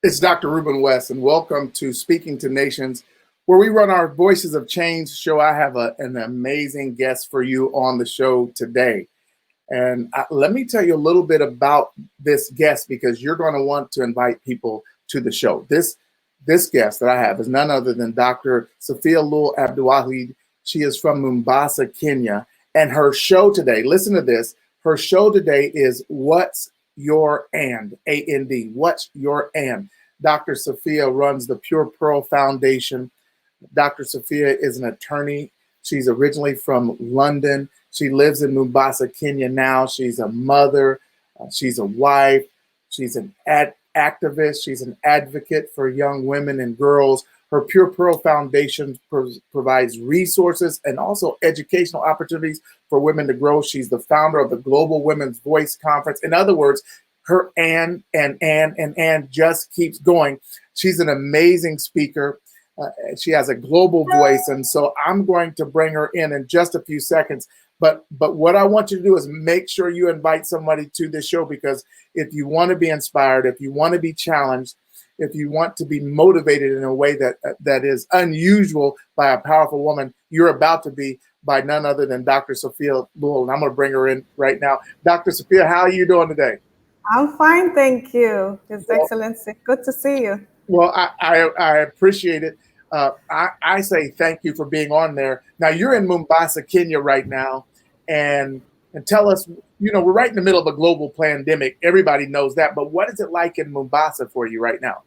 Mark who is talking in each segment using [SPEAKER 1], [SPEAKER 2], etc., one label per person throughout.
[SPEAKER 1] It's Dr. Ruben West, and welcome to Speaking to Nations, where we run our Voices of Change show. I have an amazing guest for you on the show today. And let me tell you a little bit about this guest, because you're going to want to invite people to the show. This guest that I have is none other than Dr. Safia Lul Abdiwahid. She is from Mombasa, Kenya. And her show today, listen to this, her show today is What's Your And, A-N-D, What's Your And. Dr. Safia runs the Pure Pearl Foundation. Dr. Safia is an attorney. She's originally from London. She lives in Mombasa, Kenya now. She's a mother. She's a wife. She's an activist. She's an advocate for young women and girls. Her Pure Pearl Foundation provides resources and also educational opportunities for women to grow. She's the founder of the Global Women's Voice Conference. In other words, her and just keeps going. She's an amazing speaker. She has a global voice, and so I'm going to bring her in just a few seconds. But what I want you to do is make sure you invite somebody to this show, because if you want to be inspired, if you want to be challenged, if you want to be motivated in a way that is unusual by a powerful woman, you're about to be by none other than Dr. Safia Lul. And I'm going to bring her in right now. Dr. Safia, how are you doing today?
[SPEAKER 2] I'm fine, thank you. His Excellency, good to see you.
[SPEAKER 1] Well, I appreciate it. I say thank you for being on there. Now, you're in Mombasa, Kenya right now, and tell us, we're right in the middle of a global pandemic. Everybody knows that, but what is it like in Mombasa for you right now?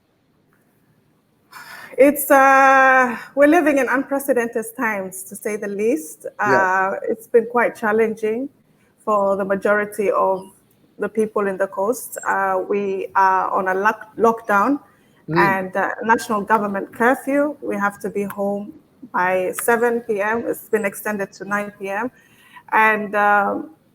[SPEAKER 2] It's we're living in unprecedented times, to say the least.
[SPEAKER 1] Yes.
[SPEAKER 2] It's been quite challenging for the majority of the people in the coast. We are on a lockdown and national government curfew. We have to be home by 7 p.m. It's been extended to 9 p.m. And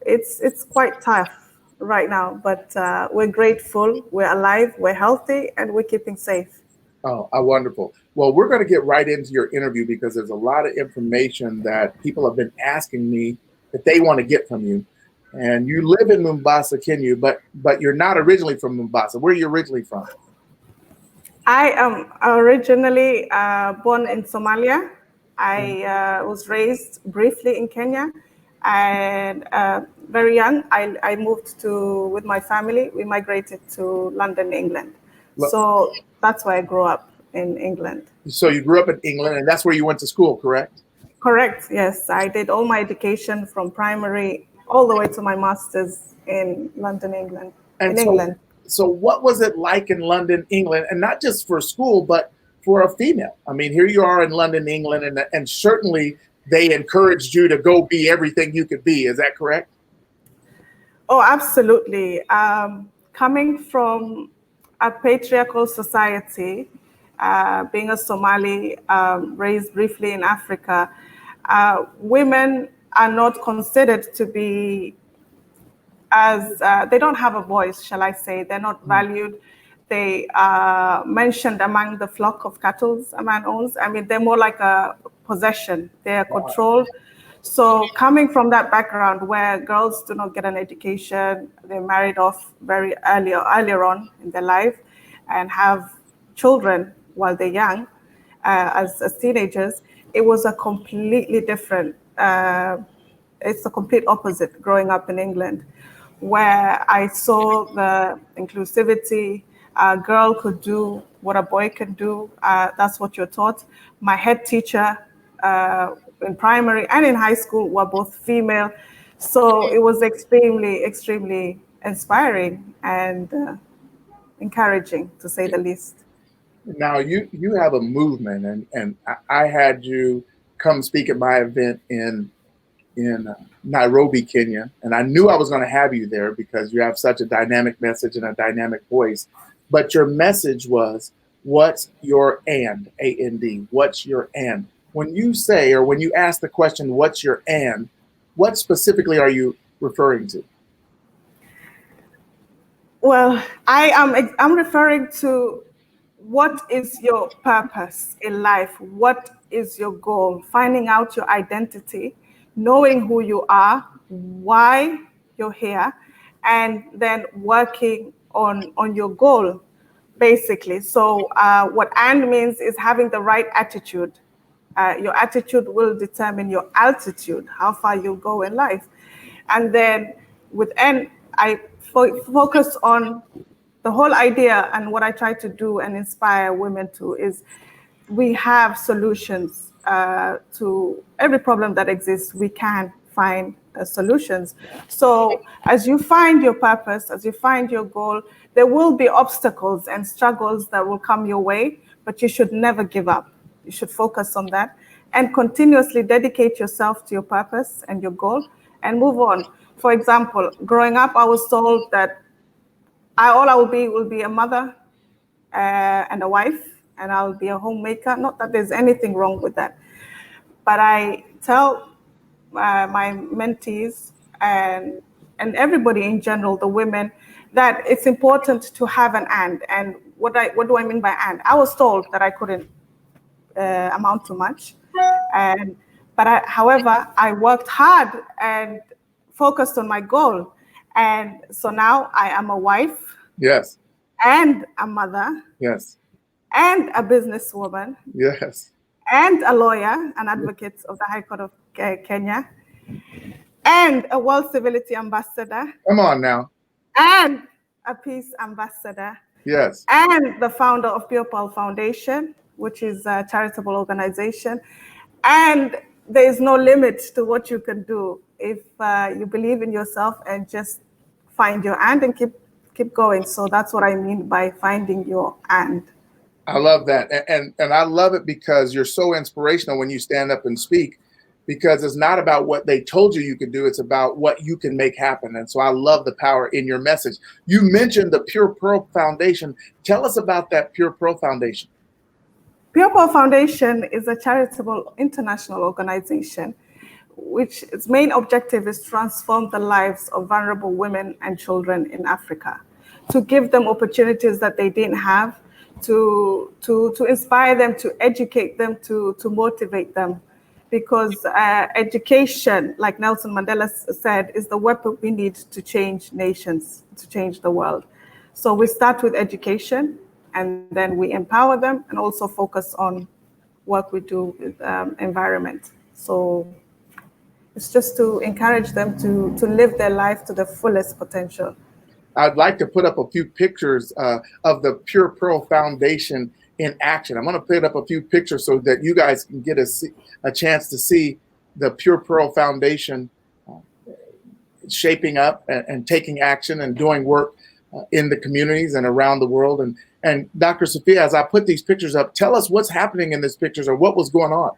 [SPEAKER 2] it's quite tough right now, but we're grateful, we're alive, we're healthy, and we're keeping safe.
[SPEAKER 1] Oh, wonderful. Well, we're going to get right into your interview, because there's a lot of information that people have been asking me that they want to get from you. And you live in Mombasa, Kenya, but you're not originally from Mombasa. Where are you originally from?
[SPEAKER 2] I am originally born in Somalia. I was raised briefly in Kenya, and very young, I moved with my family. We migrated to London, England. So that's where I grew up, in England.
[SPEAKER 1] So you grew up in England, and that's where you went to school, correct?
[SPEAKER 2] Correct, yes. I did all my education from primary all the way to my master's in London, England.
[SPEAKER 1] So what was it like in London, England, and not just for school, but for a female? I mean, here you are in London, England, and certainly they encouraged you to go be everything you could be. Is that correct?
[SPEAKER 2] Oh, absolutely. Coming from a patriarchal society, being a Somali, raised briefly in Africa, women are not considered to be they don't have a voice, shall I say. They're not valued. They are mentioned among the flock of cattle a man owns. I mean, they're more like a possession. They are controlled. So coming from that background where girls do not get an education, they're married off very earlier on in their life and have children while they're young, as teenagers, it was a completely different, it's a complete opposite growing up in England, where I saw the inclusivity. A girl could do what a boy can do. That's what you're taught. My head teacher in primary and in high school were both female. So it was extremely, extremely inspiring and encouraging, to say the least.
[SPEAKER 1] Now you have a movement, and I had you come speak at my event in in Nairobi, Kenya. And I knew I was going to have you there because you have such a dynamic message and a dynamic voice. But your message was, what's your and, A-N-D, what's your and? When you say, or when you ask the question, what's your and, what specifically are you referring to?
[SPEAKER 2] Well, I'm referring to what is your purpose in life? What is your goal? Finding out your identity, knowing who you are, why you're here, and then working on your goal, basically. So what and means is having the right attitude. Your attitude will determine your altitude, how far you'll go in life. And then with N, I focus on the whole idea, and what I try to do and inspire women to is we have solutions to every problem that exists. We can find solutions. So as you find your purpose, as you find your goal, there will be obstacles and struggles that will come your way, but you should never give up. You should focus on that and continuously dedicate yourself to your purpose and your goal and move on. For example, growing up, I was told that all I will be a mother and a wife, and I'll be a homemaker. Not that there's anything wrong with that, but I tell my mentees and everybody in general, the women, that it's important to have an and. And what do I mean by and? I was told that I couldn't amount to much, however, I worked hard and focused on my goal, and so now I am a wife.
[SPEAKER 1] Yes.
[SPEAKER 2] And a mother.
[SPEAKER 1] Yes.
[SPEAKER 2] And a businesswoman.
[SPEAKER 1] Yes.
[SPEAKER 2] And a lawyer, an advocate of the High Court of Kenya. And a World Civility ambassador.
[SPEAKER 1] Come on now.
[SPEAKER 2] And a peace ambassador.
[SPEAKER 1] Yes.
[SPEAKER 2] And the founder of Pure Pearl Foundation, which is a charitable organization. And there is no limit to what you can do if you believe in yourself and just find your and keep going. So that's what I mean by finding your and.
[SPEAKER 1] I love that. And I love it because you're so inspirational when you stand up and speak, because it's not about what they told you could do. It's about what you can make happen. And so I love the power in your message. You mentioned the Pure Pearl Foundation. Tell us about that Pure Pearl Foundation.
[SPEAKER 2] Pure Pearl Foundation is a charitable international organization which its main objective is to transform the lives of vulnerable women and children in Africa, to give them opportunities that they didn't have, to inspire them, to educate them, to motivate them. Because education, like Nelson Mandela said, is the weapon we need to change nations, to change the world. So we start with education, and then we empower them and also focus on work we do with environment. So it's just to encourage them to live their life to the fullest potential.
[SPEAKER 1] I'd like to put up a few pictures of the Pure Pearl Foundation in action. I'm going to put up a few pictures so that you guys can get a chance to see the Pure Pearl Foundation shaping up and taking action and doing work in the communities and around the world. And Dr. Safia, as I put these pictures up, tell us what's happening in these pictures or what was going on.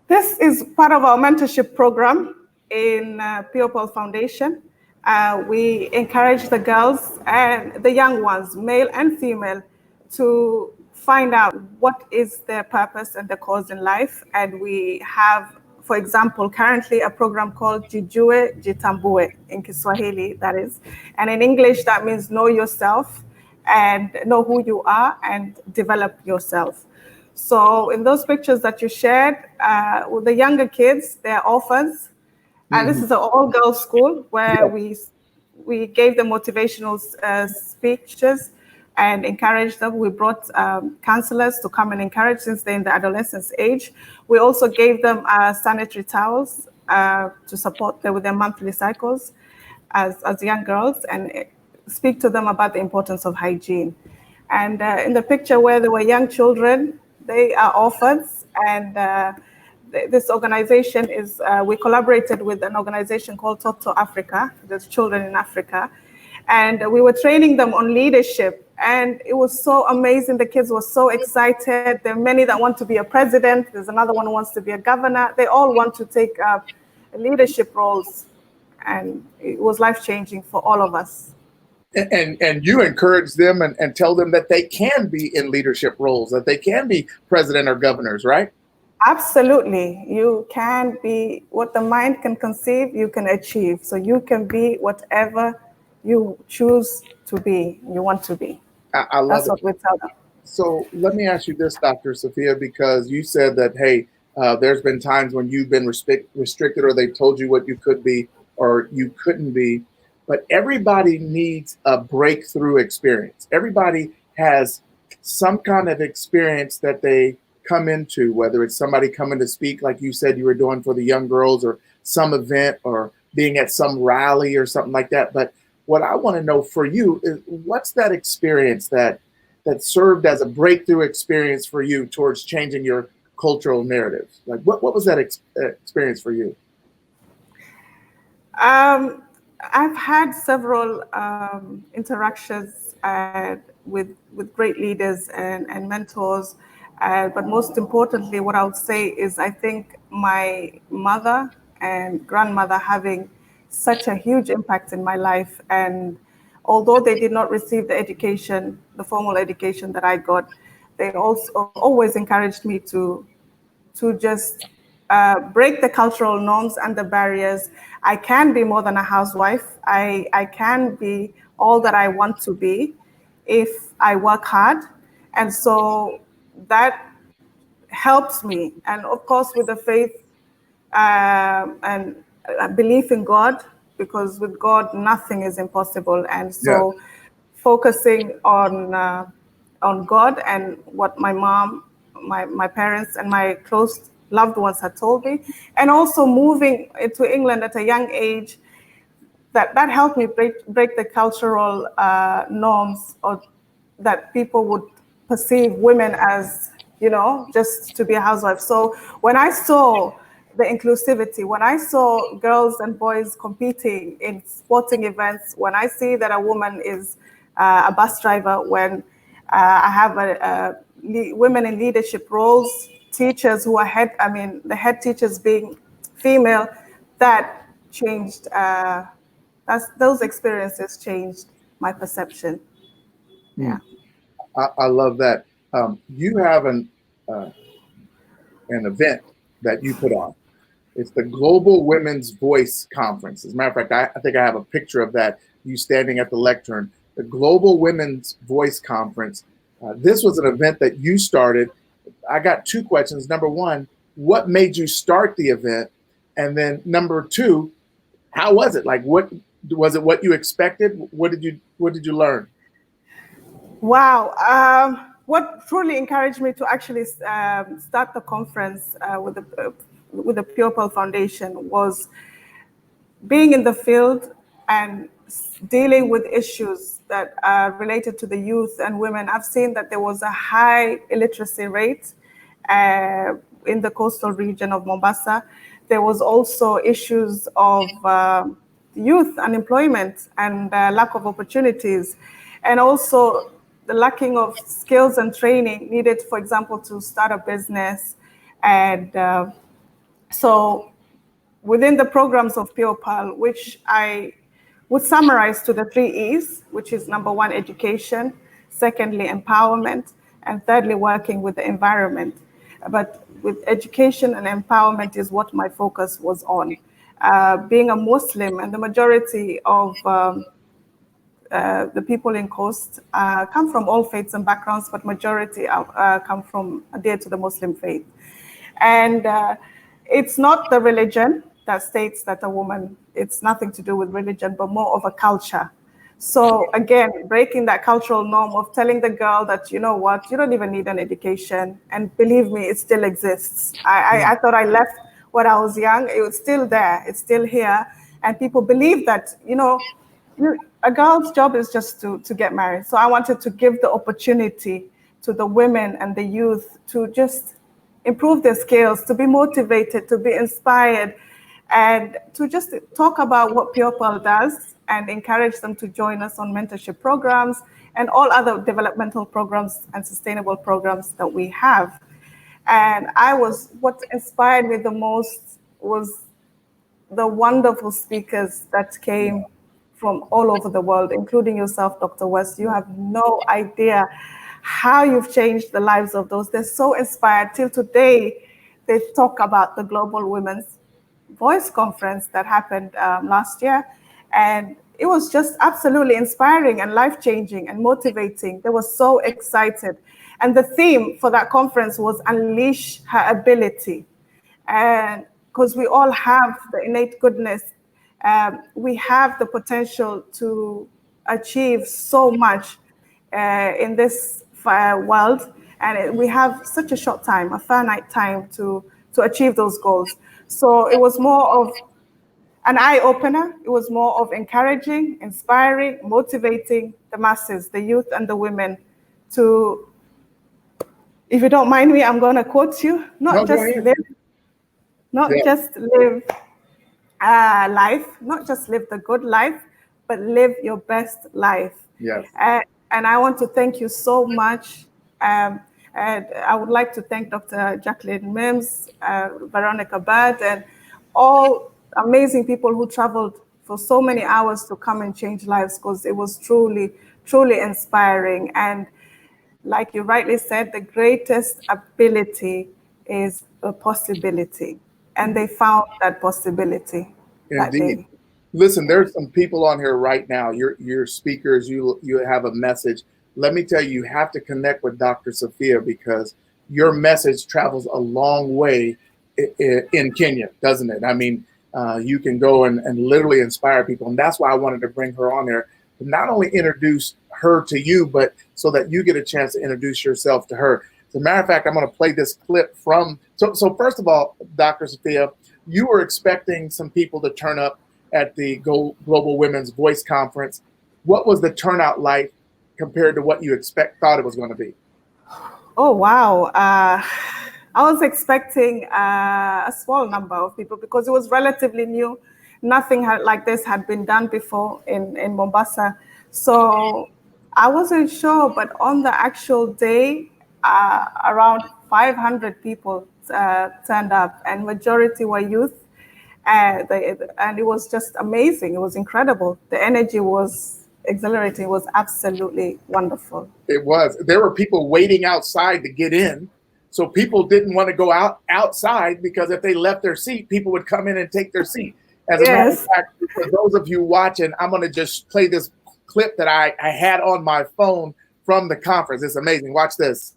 [SPEAKER 2] This is part of our mentorship program in Pure Pearl Foundation. We encourage the girls and the young ones, male and female, to find out what is their purpose and the cause in life. And we have, for example, currently a program called Jijue Jitambue in Kiswahili, that is. And in English, that means know yourself and know who you are and develop yourself. So in those pictures that you shared with the younger kids, they're orphans. And this is an all-girls school where we gave them motivational speeches and encouraged them. We brought counselors to come and encourage since they're in the adolescence age. We also gave them sanitary towels to support them with their monthly cycles as young girls and speak to them about the importance of hygiene. And in the picture where there were young children, they are orphans, and this organization is, we collaborated with an organization called Toto Africa, there's children in Africa, and we were training them on leadership, and it was so amazing. The kids were so excited. There are many that want to be a president. There's another one who wants to be a governor. They all want to take leadership roles, and it was life-changing for all of us.
[SPEAKER 1] And you encourage them and tell them that they can be in leadership roles, that they can be president or governors, right?
[SPEAKER 2] Absolutely. You can be what the mind can conceive, you can achieve. So you can be whatever you choose to be, you want to be.
[SPEAKER 1] I love
[SPEAKER 2] That's
[SPEAKER 1] it.
[SPEAKER 2] what we tell them.
[SPEAKER 1] So let me ask you this, Dr. Safia, because you said that, hey, there's been times when you've been restricted or they told you what you could be or you couldn't be. But everybody needs a breakthrough experience. Everybody has some kind of experience that they come into, whether it's somebody coming to speak, like you said you were doing for the young girls, or some event, or being at some rally or something like that. But what I want to know for you is, what's that experience that served as a breakthrough experience for you towards changing your cultural narratives? Like, what was that experience for you?
[SPEAKER 2] I've had several interactions with great leaders and mentors, but most importantly, what I would say is I think my mother and grandmother having such a huge impact in my life. And although they did not receive the education, the formal education that I got, they also always encouraged me to just break the cultural norms and the barriers. I can be more than a housewife. I can be all that I want to be if I work hard. And so that helps me. And of course, with the faith and belief in God, because with God, nothing is impossible. And
[SPEAKER 1] Yeah.
[SPEAKER 2] so focusing on God and what my mom, my parents, and my close loved ones had told me, and also moving to England at a young age, that helped me break the cultural norms, or that people would perceive women as, just to be a housewife. So when I saw the inclusivity, when I saw girls and boys competing in sporting events, when I see that a woman is a bus driver, when I have women in leadership roles, teachers who are the head teachers being female, that changed. Those experiences changed my perception.
[SPEAKER 1] Hmm.
[SPEAKER 2] Yeah.
[SPEAKER 1] I love that. You have an event that you put on. It's the Global Women's Voice Conference. As a matter of fact, I think I have a picture of that, you standing at the lectern. The Global Women's Voice Conference. This was an event that you started. I got two questions. Number one, what made you start the event? And then number two, how was it? Like, what was it? What you expected? What did you learn?
[SPEAKER 2] Wow. What truly encouraged me to actually start the conference with the Pure Pearl Foundation was being in the field and dealing with issues that are related to the youth and women. I've seen that there was a high illiteracy rate in the coastal region of Mombasa. There was also issues of youth unemployment and lack of opportunities, and also the lacking of skills and training needed, for example, to start a business. And so within the programs of Pure Pearl, which I would summarize to the 3 E's, which is number one, education, secondly, empowerment, and thirdly, working with the environment. But with education and empowerment is what my focus was on. Being a Muslim, and the majority of the people in Coast come from all faiths and backgrounds, but majority come from adhere to the Muslim faith. And it's not the religion that states that a woman, it's nothing to do with religion, but more of a culture. So again, breaking that cultural norm of telling the girl that, you know what, you don't even need an education. And believe me, it still exists. I thought I left when I was young. It was still there. It's still here. And people believe that, a girl's job is just to get married. So I wanted to give the opportunity to the women and the youth to just improve their skills, to be motivated, to be inspired, and to just talk about what Pure Pearl does and encourage them to join us on mentorship programs and all other developmental programs and sustainable programs that we have. And what inspired me the most was the wonderful speakers that came from all over the world, including yourself, Dr. West. You have no idea how you've changed the lives of those. They're so inspired. Till today, they talk about the Global Women's Voice Conference that happened last year. And it was just absolutely inspiring and life-changing and motivating. They were so excited. And the theme for that conference was Unleash Her Ability. And because we all have the innate goodness, we have the potential to achieve so much in this world, and we have such a short time, a finite time to achieve those goals. So it was more of an eye-opener. It was more of encouraging, inspiring, motivating the masses, the youth and the women to, if you don't mind me, I'm going to quote you, not just live life, not just live the good life, but live your best life.
[SPEAKER 1] Yes.
[SPEAKER 2] And I want to thank you so much. And I would like to thank Dr. Jacqueline Mims, Veronica Bird, and all amazing people who traveled for so many hours to come and change lives, because it was truly, truly inspiring. And like you rightly said, the greatest ability is a possibility. And they found that possibility that
[SPEAKER 1] Indeed.
[SPEAKER 2] day.
[SPEAKER 1] Listen, there's some people on here right now. You're speakers. You have a message. Let me tell you, you have to connect with Dr. Safia, because your message travels a long way in Kenya, doesn't it? I mean, you can go and literally inspire people, and that's why I wanted to bring her on there to not only introduce her to you, but so that you get a chance to introduce yourself to her. As a matter of fact, I'm going to play this clip from. So first of all, Dr. Safia, you were expecting some people to turn up at the Global Women's Voice Conference. What was the turnout like compared to what you thought it was going to be?
[SPEAKER 2] Oh, wow. I was expecting a small number of people because it was relatively new. Nothing like this had been done before in Mombasa. So I wasn't sure, but on the actual day, around 500 people turned up, and majority were youth. And it was just amazing. It was incredible. The energy was exhilarating. It was absolutely wonderful.
[SPEAKER 1] It was. There were people waiting outside to get in. So people didn't want to go outside, because if they left their seat, people would come in and take their seat. As a matter of fact, for those of you watching, I'm going to just play this clip that I had on my phone from the conference. It's amazing. Watch this.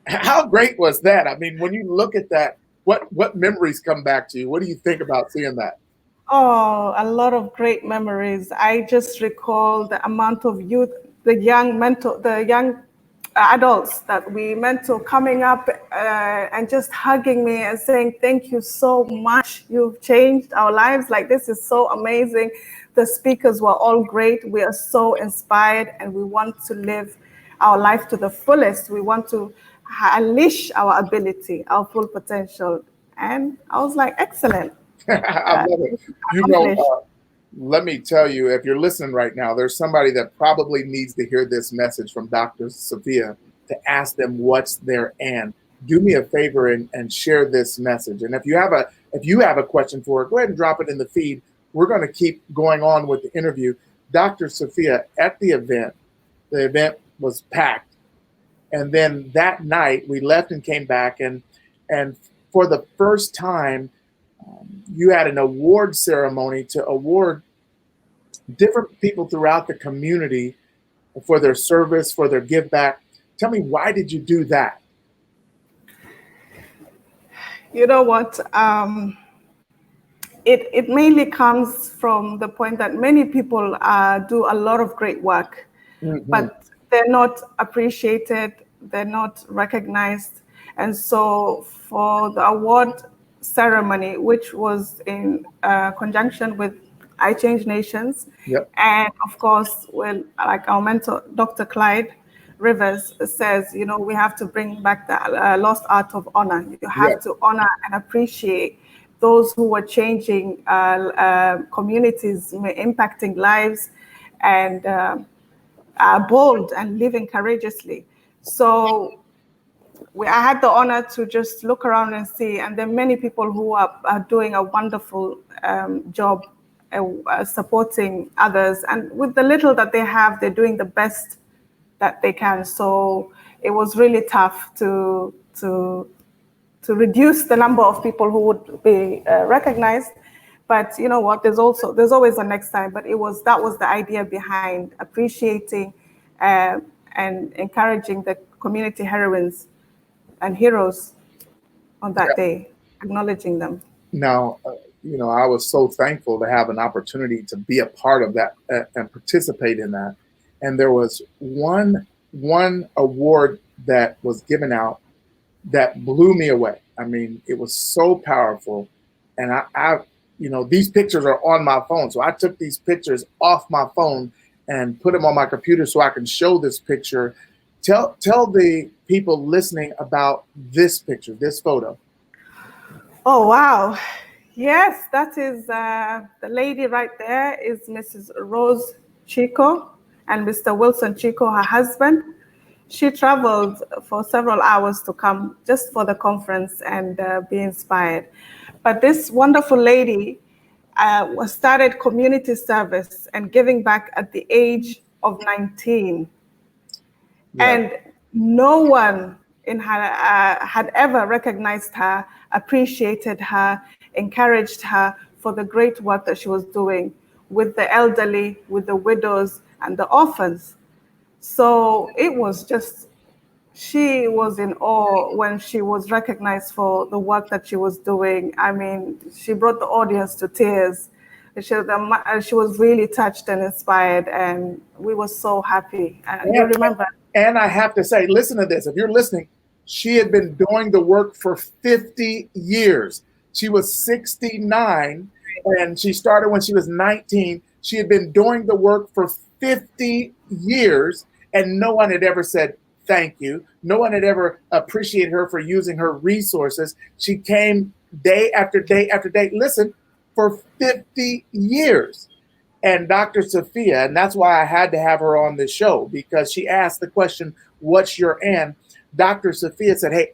[SPEAKER 1] How great was that? I mean, when you look at that, what memories come back to you? What do you think about seeing that?
[SPEAKER 2] Oh, a lot of great memories. I just recall the amount of youth, the young adults that we mentor coming up and just hugging me and saying, "Thank you so much. You've changed our lives. Like, this is so amazing." The speakers were all great. We are so inspired, and we want to live our life to the fullest. We want to unleash our ability, our full potential. And I was like, excellent.
[SPEAKER 1] I love it. You know, let me tell you, if you're listening right now, there's somebody that probably needs to hear this message from Dr. Safia, to ask them what's their and. Do me a favor and share this message. And if you have a question for her, go ahead and drop it in the feed. We're going to keep going on with the interview. Dr. Safia, at the event was packed. And then that night we left and came back, and for the first time, you had an award ceremony to award different people throughout the community for their service, for their give back. Tell me, why did you do that?
[SPEAKER 2] You know what? It mainly comes from the point that many people do a lot of great work, but they're not appreciated, they're not recognized. And so for the award ceremony, which was in conjunction with I Change Nations, and of course, well, like our mentor, Dr. Clyde Rivers says, you know, we have to bring back the lost art of honor. You have to honor and appreciate those who were changing communities, impacting lives, and are bold and living courageously. So I had the honor to just look around and see, and there are many people who are doing a wonderful job supporting others. And with the little that they have, they're doing the best that they can. So it was really tough to reduce the number of people who would be recognized. But you know what? There's always a next time. But that was the idea behind appreciating and encouraging the community heroines and heroes on that day, acknowledging them.
[SPEAKER 1] Now, I was so thankful to have an opportunity to be a part of that and participate in that. And there was one award that was given out that blew me away. I mean, it was so powerful. And I these pictures are on my phone. So I took these pictures off my phone and put them on my computer so I can show this picture. Tell the people listening about this picture, this photo.
[SPEAKER 2] Oh, wow. Yes, that is the lady right there is Mrs. Rose Chico and Mr. Wilson Chico, her husband. She traveled for several hours to come just for the conference and be inspired. But this wonderful lady started community service and giving back at the age of 19. Yeah. And no one in her had ever recognized her, appreciated her, encouraged her for the great work that she was doing with the elderly, with the widows and the orphans. So it was just, she was in awe when she was recognized for the work that she was doing. I mean, she brought the audience to tears. She was really touched and inspired, and we were so happy. And you remember.
[SPEAKER 1] And I have to say, listen to this. If you're listening, she had been doing the work for 50 years. She was 69, and she started when she was 19. She had been doing the work for 50 years, and no one had ever said thank you. No one had ever appreciated her for using her resources. She came day after day after day, listen, for 50 years. And Dr. Safia, and that's why I had to have her on the show, because she asked the question, what's your end? Dr. Safia said, hey,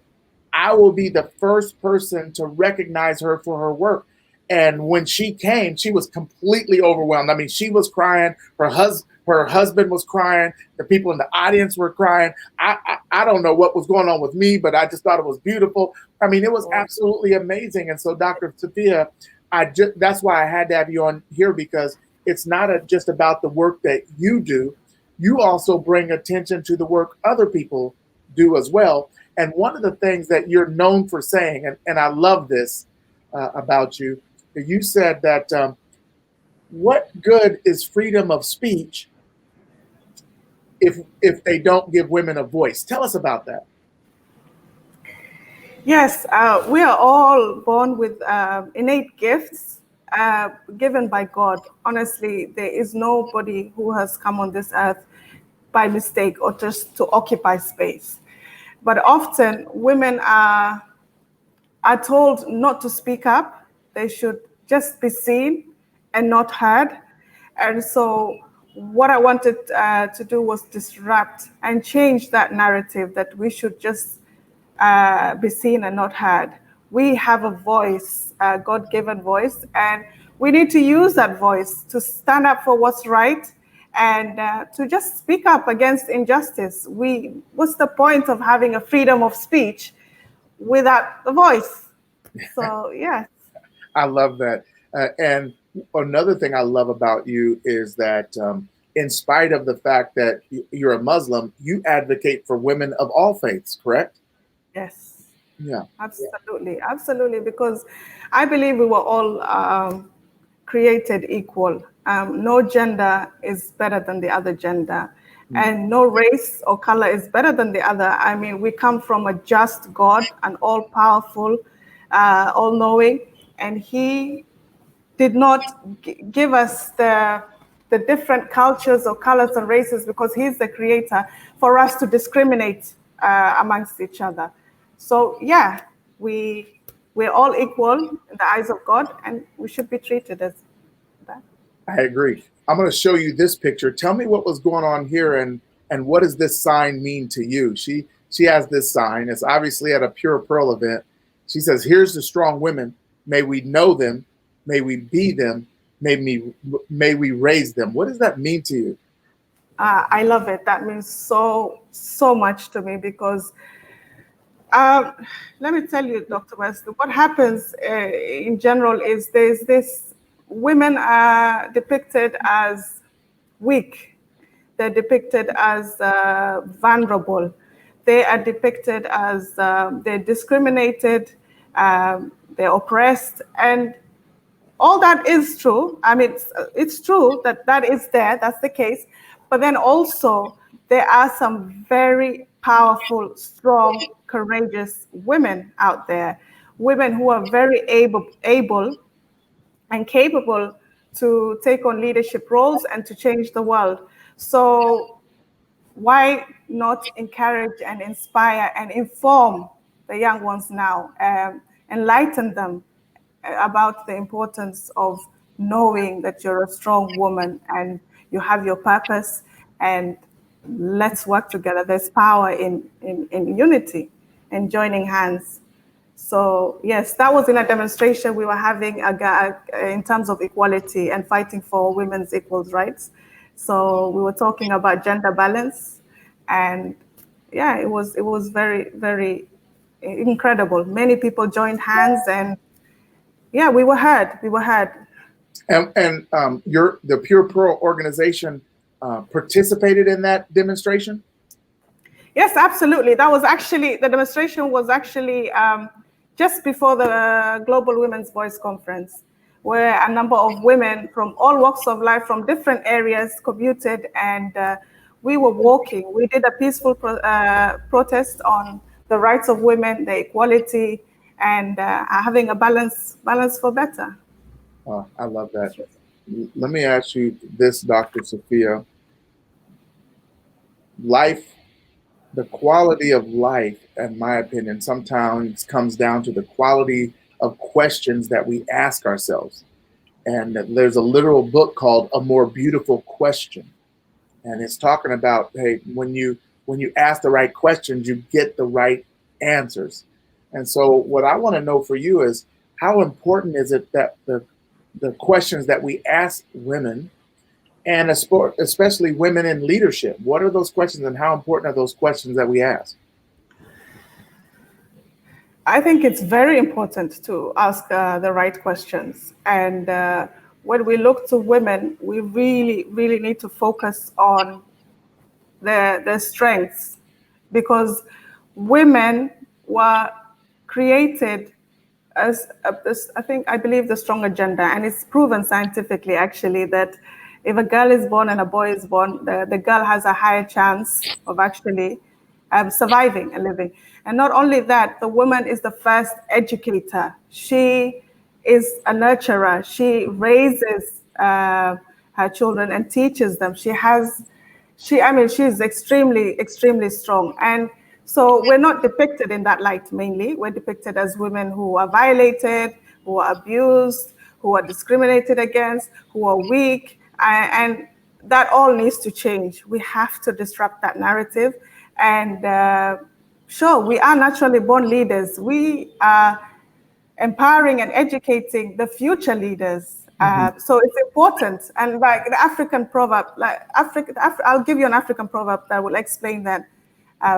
[SPEAKER 1] I will be the first person to recognize her for her work. And when she came, she was completely overwhelmed. I mean, she was crying. Her husband was crying. The people in the audience were crying. I don't know what was going on with me, but I just thought it was beautiful. I mean, it was absolutely amazing. And so, Dr. Safia, that's why I had to have you on here, because it's not just about the work that you do. You also bring attention to the work other people do as well. And one of the things that you're known for saying, and I love this about you, you said that what good is freedom of speech if they don't give women a voice? Tell us about that.
[SPEAKER 2] Yes, we are all born with innate gifts given by God. Honestly, there is nobody who has come on this earth by mistake or just to occupy space. But often women are told not to speak up. They should just be seen and not heard. And so what I wanted to do was disrupt and change that narrative that we should just be seen and not heard. We have a voice, a God-given voice, and we need to use that voice to stand up for what's right and to just speak up against injustice. What's the point of having a freedom of speech without the voice? So, yes.
[SPEAKER 1] I love that. And another thing I love about you is that in spite of the fact that you're a Muslim, you advocate for women of all faiths, correct?
[SPEAKER 2] Yes.
[SPEAKER 1] Yeah.
[SPEAKER 2] Absolutely. Absolutely. Because I believe we were all created equal. No gender is better than the other gender. And no race or color is better than the other. I mean, we come from a just God, an all-powerful, all-knowing, and he did not give us the different cultures or colors and races because he's the creator for us to discriminate amongst each other. So yeah, we We're all equal in the eyes of God, and we should be treated as that.
[SPEAKER 1] I agree. I'm going to show you this picture. Tell me what was going on here, and what does this sign mean to you? She has this sign. It's obviously at a Pure Pearl event. She says, "Here's the strong women. May we know them. May we be them. May we raise them." What does that mean to you?
[SPEAKER 2] I love it. That means so much to me because let me tell you, Dr. West, what happens in general is there's this women are depicted as weak. They're depicted as vulnerable. They are depicted as they're discriminated, they're oppressed, and all that is true. I mean, it's true that that is there, that's the case. But then also, there are some very powerful, strong, courageous women out there, women who are very able and capable to take on leadership roles and to change the world. So why not encourage and inspire and inform the young ones now, enlighten them about the importance of knowing that you're a strong woman and you have your purpose, and let's work together. There's power in unity and joining hands. So yes, that was in a demonstration we were having in terms of equality and fighting for women's equal rights. So we were talking about gender balance, and yeah, it was very, very incredible. Many people joined hands, and yeah, we were heard. We were heard.
[SPEAKER 1] And the Pure Pearl organization participated in that demonstration?
[SPEAKER 2] Yes, absolutely. That was actually, the demonstration was actually just before the Global Women's Voice Conference, where a number of women from all walks of life, from different areas, commuted, and we were walking. We did a peaceful protest on the rights of women, the equality, and having a balance for better.
[SPEAKER 1] Oh, I love that. Let me ask you this, Dr. Safia. The quality of life, in my opinion, sometimes comes down to the quality of questions that we ask ourselves. And there's a literal book called A More Beautiful Question. And it's talking about, hey, when you ask the right questions, you get the right answers. And so what I want to know for you is, how important is it that the questions that we ask women, and especially women in leadership, what are those questions and how important are those questions that we ask?
[SPEAKER 2] I think it's very important to ask the right questions. And when we look to women, we really, really need to focus on their strengths, because women were created as I believe the stronger gender, and it's proven scientifically actually that if a girl is born and a boy is born, the girl has a higher chance of actually surviving and living. And not only that, the woman is the first educator. She is a nurturer. She raises her children and teaches them. She's extremely, extremely strong. And so we're not depicted in that light mainly. We're depicted as women who are violated, who are abused, who are discriminated against, who are weak. And that all needs to change. We have to disrupt that narrative. And sure, we are naturally born leaders. We are empowering and educating the future leaders. So it's important. And like the African proverb, I'll give you an African proverb that will explain that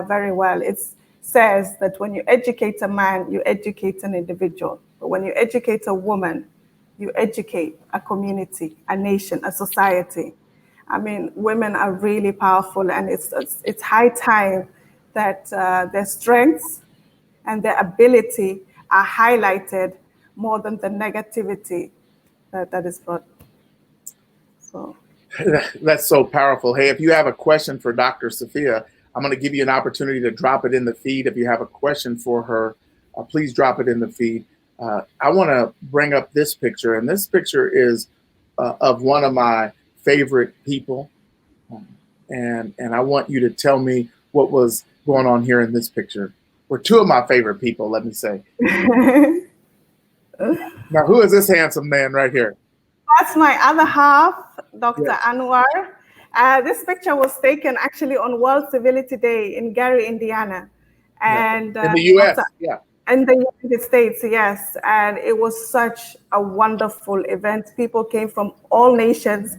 [SPEAKER 2] very well. It says that when you educate a man, you educate an individual. But when you educate a woman, you educate a community, a nation, a society. I mean, women are really powerful, and it's high time that their strengths and their ability are highlighted more than the negativity that is brought. So
[SPEAKER 1] That's so powerful. Hey, if you have a question for Dr. Safia, I'm going to give you an opportunity to drop it in the feed. If you have a question for her, please drop it in the feed. I want to bring up this picture, and this picture is of one of my favorite people. And I want you to tell me what was going on here in this picture. Or two of my favorite people, let me say. Now, who is this handsome man right here?
[SPEAKER 2] That's my other half, Dr.
[SPEAKER 1] Yes.
[SPEAKER 2] Anwar. This picture was taken actually on World Civility Day in Gary, Indiana.
[SPEAKER 1] Yeah.
[SPEAKER 2] And
[SPEAKER 1] In the
[SPEAKER 2] Dr.
[SPEAKER 1] U.S. Yeah.
[SPEAKER 2] In the United States, yes. And it was such a wonderful event. People came from all nations.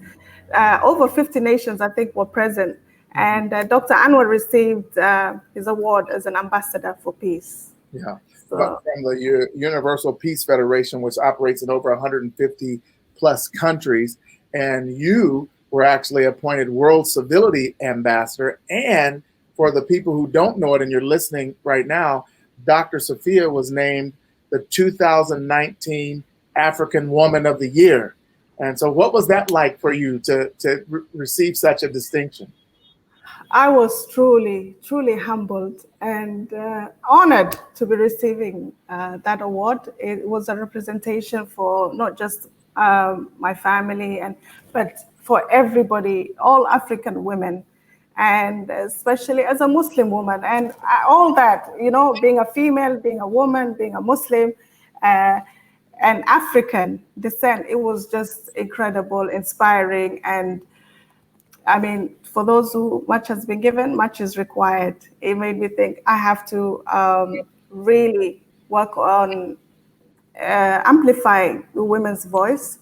[SPEAKER 2] Over 50 nations, I think, were present. And Dr. Anwar received his award as an ambassador for peace.
[SPEAKER 1] Yeah. But
[SPEAKER 2] So,
[SPEAKER 1] from the Universal Peace Federation, which operates in over 150 plus countries, and you were actually appointed World Civility Ambassador. And for the people who don't know it and you're listening right now, Dr. Safia was named the 2019 African Woman of the Year. And so, what was that like for you to receive such a distinction?
[SPEAKER 2] I was truly, truly humbled and honored to be receiving that award. It was a representation for not just my family, but for everybody, all African women, and especially as a Muslim woman, and all that, being a female, being a woman, being a Muslim, uh, and African descent. It was just incredible, inspiring, and I mean, for those who much has been given, much is required. It made me think I have to really work on amplifying the women's voice,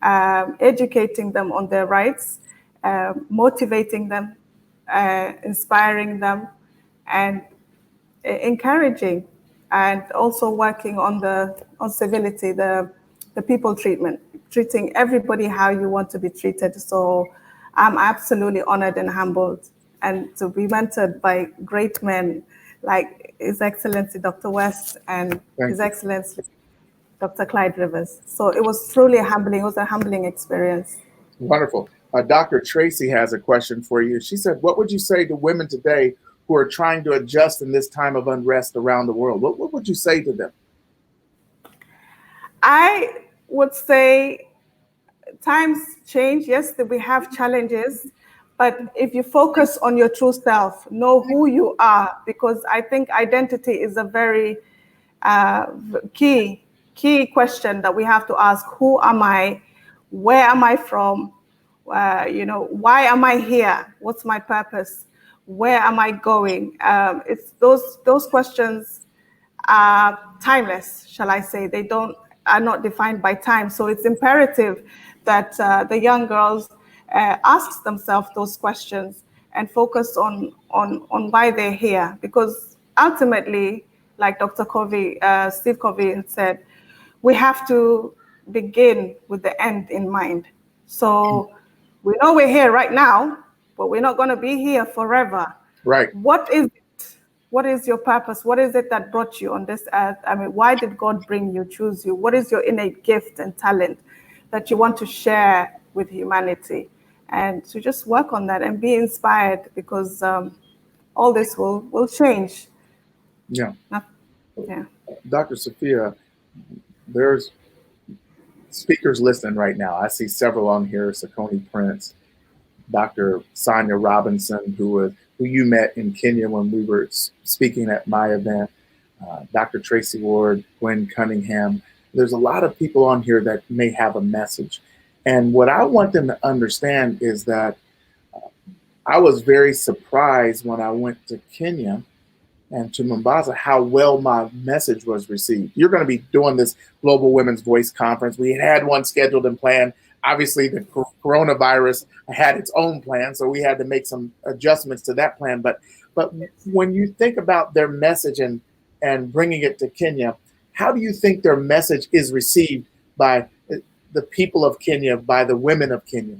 [SPEAKER 2] educating them on their rights, motivating them, inspiring them, and encouraging, and also working on civility, the people treatment, treating everybody how you want to be treated. So I'm absolutely honored and humbled, and to be mentored by great men like His Excellency Dr. West and
[SPEAKER 1] Thank
[SPEAKER 2] His
[SPEAKER 1] you.
[SPEAKER 2] Excellency Dr. Clyde Rivers. So it was truly humbling. It was a humbling experience.
[SPEAKER 1] Wonderful. Dr. Tracy has a question for you. She said, what would you say to women today who are trying to adjust in this time of unrest around the world? What would you say to them?
[SPEAKER 2] I would say times change. Yes, we have challenges, but if you focus on your true self, know who you are, because I think identity is a very uh, key question that we have to ask. Who am I? Where am I from? Why am I here? What's my purpose? Where am I going? It's those questions are timeless, shall I say. They don't are not defined by time. So it's imperative that the young girls ask themselves those questions and focus on why they're here. Because ultimately, like Dr. Steve Covey had said, we have to begin with the end in mind. So we know we're here right now, but we're not going to be here forever.
[SPEAKER 1] Right.
[SPEAKER 2] What is it? What is your purpose? What is it that brought you on this earth? I mean, why did God bring you, choose you? What is your innate gift and talent that you want to share with humanity? And to just work on that and be inspired, because all this will change.
[SPEAKER 1] Yeah.
[SPEAKER 2] Yeah.
[SPEAKER 1] Dr. Safia, there's speakers listening right now. I see several on here, Sakoni Prince, Dr. Sonia Robinson, who you met in Kenya when we were speaking at my event, Dr. Tracy Ward, Gwen Cunningham. There's a lot of people on here that may have a message. And what I want them to understand is that I was very surprised when I went to Kenya and to Mombasa how well my message was received. You're going to be doing this Global Women's Voice Conference. We had one scheduled and planned. Obviously, the coronavirus had its own plan, so we had to make some adjustments to that plan. But when you think about their message and bringing it to Kenya, how do you think their message is received by the people of Kenya, by the women of Kenya?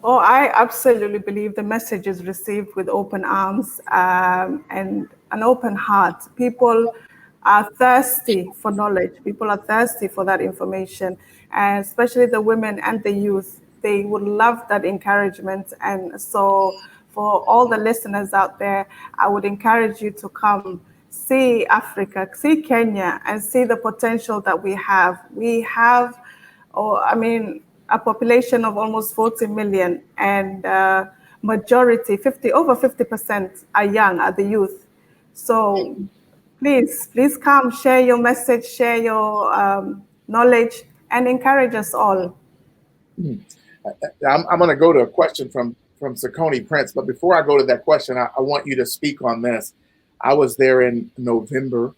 [SPEAKER 2] Oh, I absolutely believe the message is received with open arms and an open heart. People are thirsty for knowledge. People are thirsty for that information, and especially the women and the youth. They would love that encouragement. And so for all the listeners out there, I would encourage you to come see Africa, see Kenya, and see the potential that we have. We have, a population of almost 40 million, and majority, over 50% are young, are the youth. So Please come, share your message, share your knowledge, and encourage us all.
[SPEAKER 1] I'm going to go to a question from Sakoni Prince, but before I go to that question, I want you to speak on this. I was there in November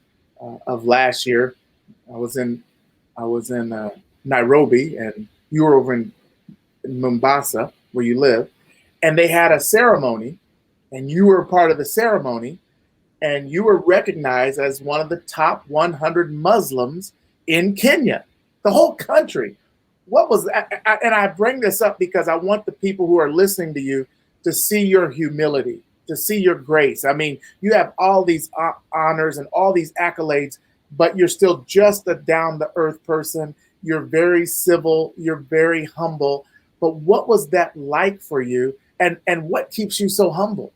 [SPEAKER 1] of last year. I was in Nairobi, and you were over in Mombasa, where you live, and they had a ceremony, and you were part of the ceremony, and you were recognized as one of the top 100 Muslims in Kenya, the whole country. What was that? And I bring this up because I want the people who are listening to you to see your humility, to see your grace. I mean, you have all these honors and all these accolades, but you're still just a down to earth person. You're very civil, you're very humble. But what was that like for you? And what keeps you so humble?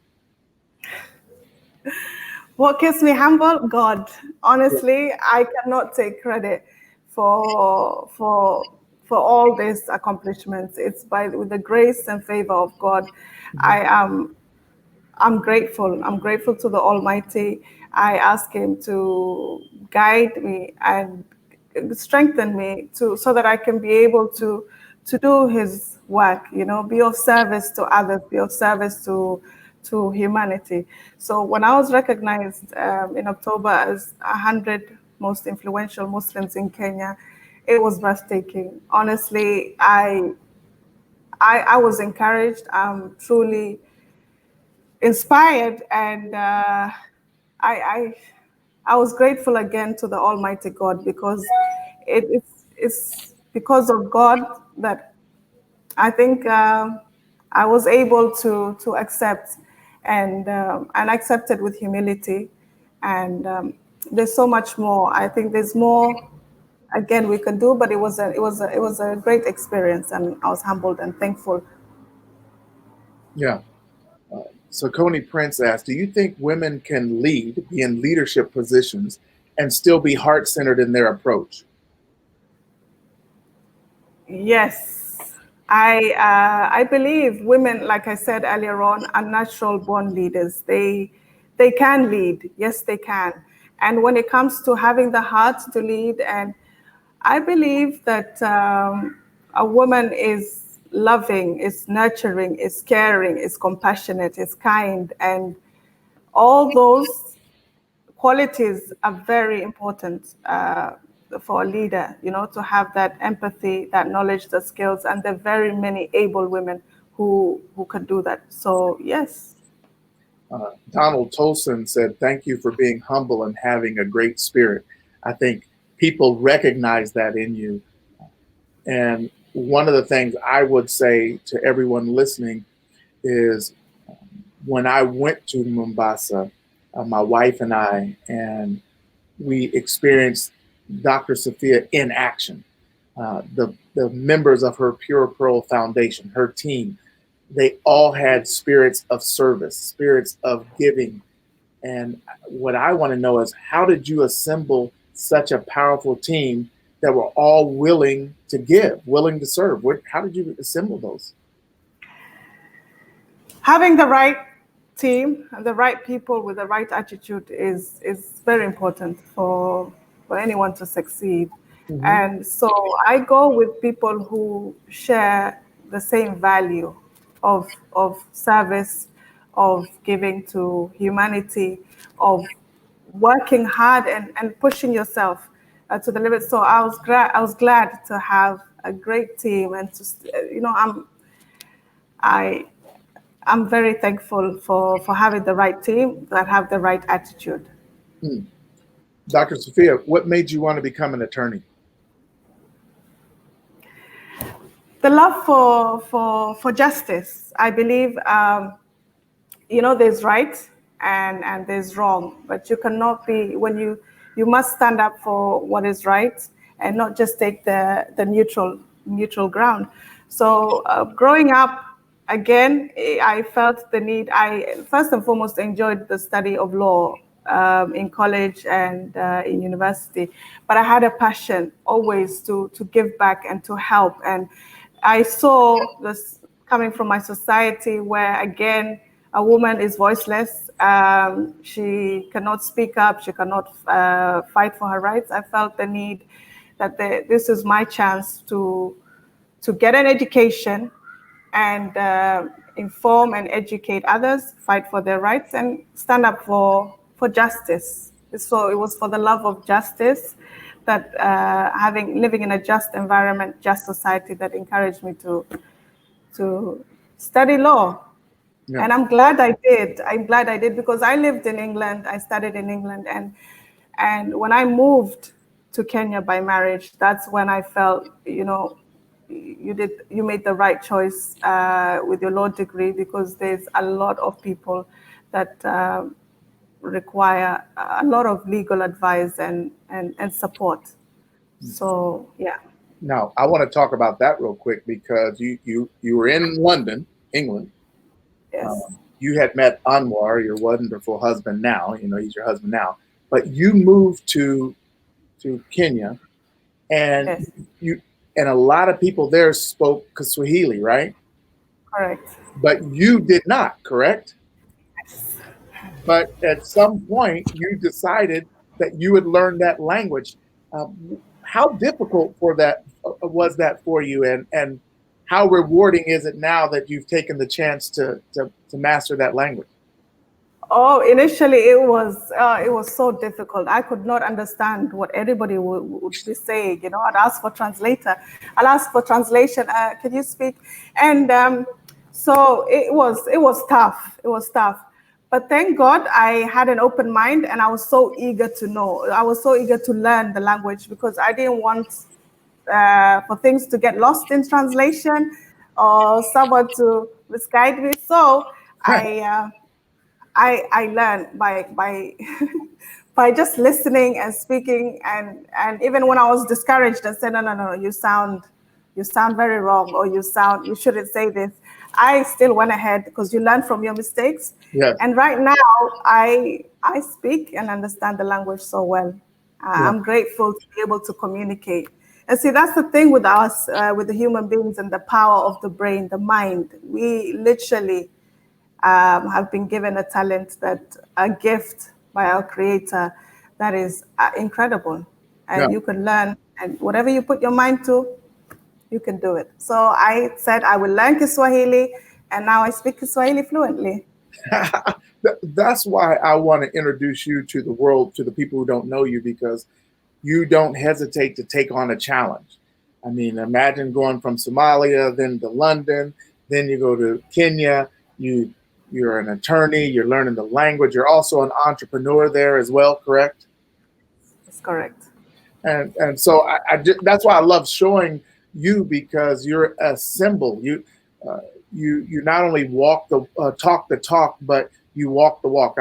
[SPEAKER 2] What keeps me humble? God. Honestly, I cannot take credit for all these accomplishments. It's with the grace and favor of God. I am I'm grateful. I'm grateful to the Almighty. I ask Him to guide me and strengthen me so that I can be able to do His work. Be of service to others, be of service to humanity. So when I was recognized in October as 100 most influential Muslims in Kenya, it was breathtaking. Honestly, I was encouraged. I'm truly inspired, and I I was grateful again to the Almighty God, because it's because of God that I think I was able to accept and accept it with humility. And there's so much more. I think there's more again we can do, but it was a great experience, and I was humbled and thankful.
[SPEAKER 1] Yeah. So Coney Prince asked, do you think women can lead, be in leadership positions, and still be heart-centered in their approach?
[SPEAKER 2] Yes, I believe women, like I said earlier on, are natural born leaders. They can lead. Yes, they can. And when it comes to having the heart to lead, and I believe that a woman is loving, is nurturing, is caring, is compassionate, is kind, and all those qualities are very important for a leader, to have that empathy, that knowledge, the skills, and there are very many able women who can do that. So yes.
[SPEAKER 1] Donald Tolson said, thank you for being humble and having a great spirit. I think people recognize that in you. And one of the things I would say to everyone listening is when I went to Mombasa, my wife and we experienced Dr. Safia in action. The members of her Pure Pearl Foundation, her team, they all had spirits of service, spirits of giving. And what I want to know is, how did you assemble such a powerful team that were all willing to give, willing to serve? How did you assemble those?
[SPEAKER 2] Having the right team and the right people with the right attitude is very important for anyone to succeed.
[SPEAKER 1] Mm-hmm.
[SPEAKER 2] And so I go with people who share the same value of service, of giving to humanity, of working hard and pushing yourself to the limit. So I was glad to have a great team, and I I'm very thankful for having the right team that have the right attitude.
[SPEAKER 1] Hmm. Dr. Safia, what made you want to become an attorney?
[SPEAKER 2] The love for justice. I believe there's right and there's wrong, but you cannot be when you must stand up for what is right and not just take the neutral ground. So growing up, again, I felt the need. I first and foremost enjoyed the study of law in college and in university, but I had a passion always to give back and to help. And I saw this coming from my society, where again a woman is voiceless, she cannot speak up, she cannot fight for her rights, I felt the need that this is my chance to get an education and inform and educate others, fight for their rights, and stand up for justice. So it was for the love of justice that living in a just environment, just society, that encouraged me to study law.
[SPEAKER 1] Yeah.
[SPEAKER 2] And I'm glad I did. I'm glad I did, because I lived in England. I studied in England, and when I moved to Kenya by marriage, that's when I felt, you made the right choice with your law degree, because there's a lot of people that require a lot of legal advice and support. So yeah.
[SPEAKER 1] Now, I want to talk about that real quick, because you were in London, England.
[SPEAKER 2] Yes.
[SPEAKER 1] You had met Anwar, your wonderful husband now. He's your husband now. But you moved to Kenya, and
[SPEAKER 2] Yes.
[SPEAKER 1] and a lot of people there spoke Kiswahili, right?
[SPEAKER 2] Correct.
[SPEAKER 1] But you did not, correct? But at some point, you decided that you would learn that language. How difficult was that for you, and how rewarding is it now that you've taken the chance to master that language?
[SPEAKER 2] Oh, initially it was so difficult. I could not understand what everybody would be saying. I'd ask for translator. I'd ask for translation. Can you speak? And so it was tough. It was tough. But thank God I had an open mind, and I was so eager to know. I was so eager to learn the language, because I didn't want for things to get lost in translation, or someone to misguide me. So I learned by by just listening and speaking, and even when I was discouraged and said, no, you sound very wrong, or you shouldn't say this, I still went ahead, because you learn from your mistakes.
[SPEAKER 1] Yes.
[SPEAKER 2] And right now I speak and understand the language so well.
[SPEAKER 1] Yeah.
[SPEAKER 2] I'm grateful to be able to communicate. And see, that's the thing with us, with the human beings, and the power of the brain, the mind. We literally have been given a talent, a gift by our Creator, that is incredible.
[SPEAKER 1] Yeah.
[SPEAKER 2] And you can learn, and whatever you put your mind to, you can do it. So I said I will learn Kiswahili, and now I speak Kiswahili fluently.
[SPEAKER 1] That's why I want to introduce you to the world, to the people who don't know you, because you don't hesitate to take on a challenge. I mean, imagine going from Somalia, then to London, then you go to Kenya. You're an attorney, you're learning the language. You're also an entrepreneur there as well, correct?
[SPEAKER 2] That's correct.
[SPEAKER 1] And so that's why I love showing you, because you're a symbol. You not only talk the talk, but you walk the walk.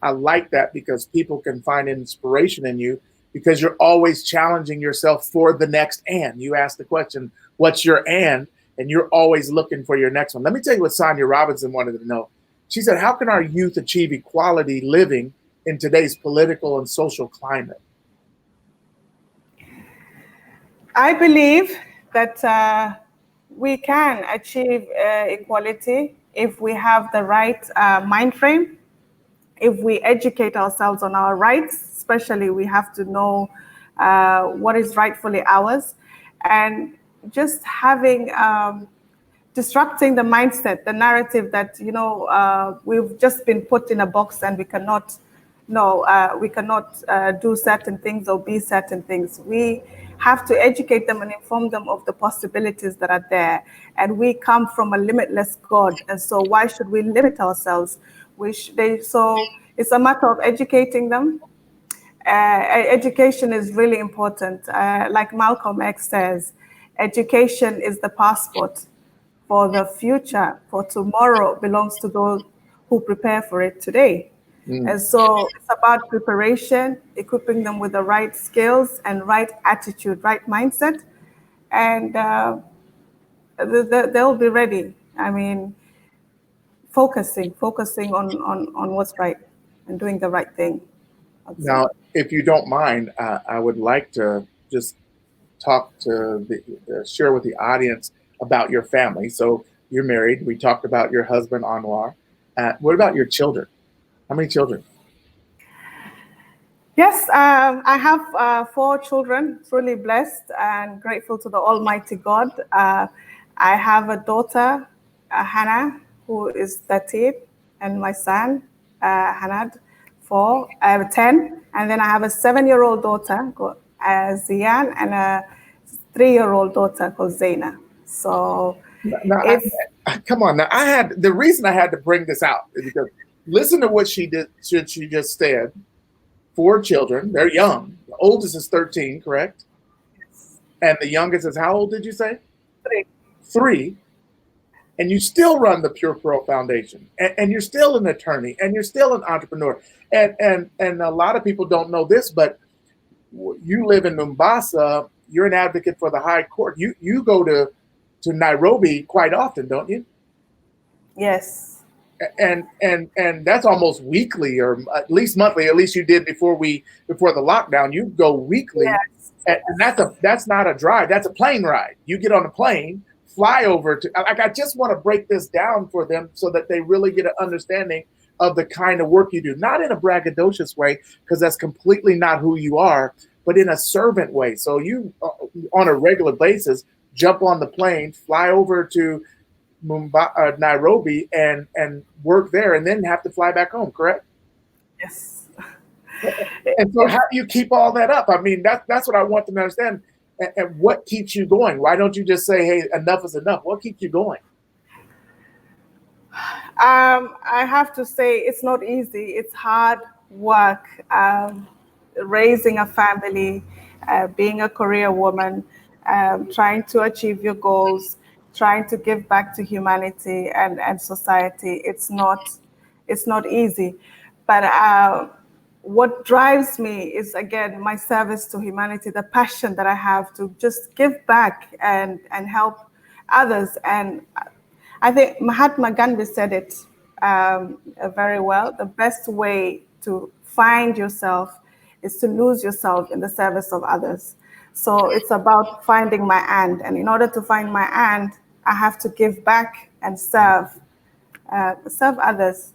[SPEAKER 1] I like that, because people can find inspiration in you, because you're always challenging yourself for the next and. You ask the question, what's your and you're always looking for your next one. Let me tell you what Sonia Robinson wanted to know. She said, how can our youth achieve equality living in today's political and social climate?
[SPEAKER 2] I believe that we can achieve equality if we have the right mind frame, if we educate ourselves on our rights. Especially, we have to know what is rightfully ours, and just having disrupting the mindset, the narrative that we've just been put in a box, and we cannot do certain things or be certain things. We have to educate them and inform them of the possibilities that are there. And we come from a limitless God, and so why should we limit ourselves? So it's a matter of educating them. Education is really important. Like Malcolm X says, education is the passport for the future, for tomorrow belongs to those who prepare for it today. And so it's about preparation, equipping them with the right skills and right attitude, right mindset, and they'll be ready. I mean, focusing on what's right and doing the right thing.
[SPEAKER 1] Now, if you don't mind, I would like to just share with the audience about your family. So you're married. We talked about your husband, Anwar. What about your children? How many children?
[SPEAKER 2] Yes, I have 4 children, truly blessed and grateful to the Almighty God. I have a daughter, Hannah, who is 13, and my son, Hanad, 4. I have 10, and then I have a 7-year-old daughter called Zian, and a 3-year-old daughter called Zaina. So
[SPEAKER 1] Now,
[SPEAKER 2] it's
[SPEAKER 1] come on. Now, the reason I had to bring this out is because listen to what she did. She just said. 4 children. They're young. The oldest is 13, correct? And the youngest is how old did you say?
[SPEAKER 2] 3.
[SPEAKER 1] 3. And you still run the Pure Pearl Foundation, and you're still an attorney, and you're still an entrepreneur. And a lot of people don't know this, but you live in Mombasa. You're an advocate for the High Court. You go to Nairobi quite often, don't you?
[SPEAKER 2] Yes.
[SPEAKER 1] And that's almost weekly, or at least monthly. At least you did before the lockdown. You go weekly,
[SPEAKER 2] Yes.
[SPEAKER 1] and that's not a drive. That's a plane ride. You get on a plane, fly over to. Like, I just want to break this down for them so that they really get an understanding of the kind of work you do. Not in a braggadocious way, because that's completely not who you are, but in a servant way. So you, on a regular basis, jump on the plane, fly over to Nairobi, and work there, and then have to fly back home, correct?
[SPEAKER 2] Yes.
[SPEAKER 1] And so how do you keep all that up? I mean, that's what I want them to understand. And what keeps you going? Why don't you just say, hey, enough is enough? What keeps you going?
[SPEAKER 2] I have to say it's not easy. It's hard work, raising a family, being a career woman, trying to achieve your goals, trying to give back to humanity and society. It's not easy. But what drives me is, again, my service to humanity, the passion that I have to just give back and help others. And I think Mahatma Gandhi said it very well. The best way to find yourself is to lose yourself in the service of others. So it's about finding my and in order to find my and, I have to give back and serve others.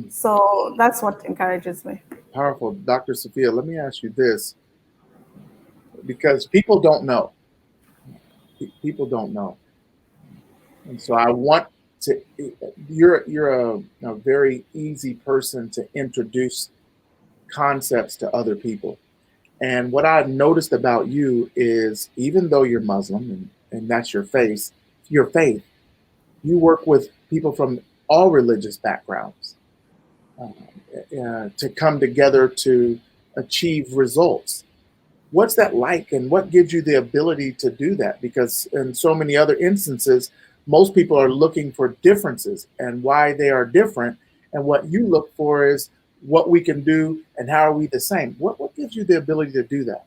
[SPEAKER 2] So that's what encourages me.
[SPEAKER 1] Powerful. Dr. Safia, let me ask you this, because people don't know. People don't know. And so I want to, you're a very easy person to introduce concepts to other people. And what I've noticed about you is, even though you're Muslim and that's your faith, you work with people from all religious backgrounds to come together to achieve results. What's that like, and what gives you the ability to do that? Because in so many other instances, most people are looking for differences and why they are different. And what you look for is what we can do and how are we the same. What gives you the ability to do that?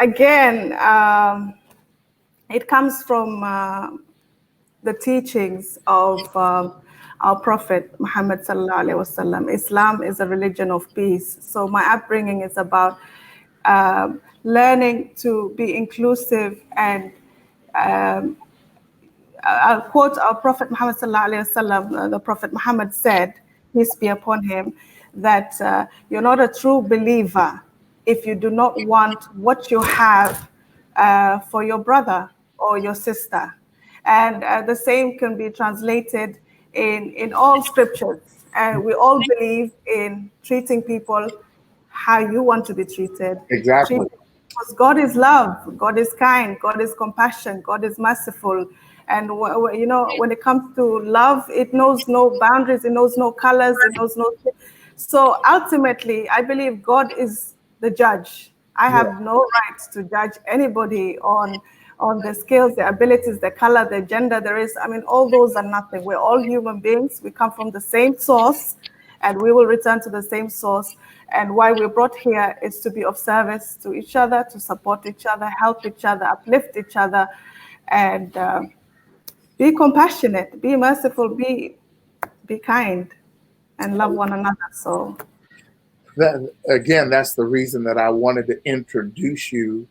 [SPEAKER 2] Again, it comes from the teachings of our Prophet Muhammad sallallahu alaihi wasallam. Islam is a religion of peace. So my upbringing is about learning to be inclusive, and I'll quote our Prophet Muhammad sallallahu alaihi wasallam. The Prophet Muhammad said, peace be upon him, that you're not a true believer if you do not want what you have for your brother or your sister. And the same can be translated in all scriptures. And we all believe in treating people how you want to be treated.
[SPEAKER 1] Exactly.
[SPEAKER 2] Because God is love, God is kind, God is compassion, God is merciful. And when it comes to love, it knows no boundaries, it knows no colors, it knows no. So ultimately, I believe God is the judge. I have no right to judge anybody on the skills, the abilities, the color, the gender, the race. I mean, all those are nothing. We're all human beings. We come from the same source, and we will return to the same source. And why we're brought here is to be of service to each other, to support each other, help each other, uplift each other, and be compassionate, be merciful, be kind, and love one another. So
[SPEAKER 1] again, that's the reason that I wanted to introduce you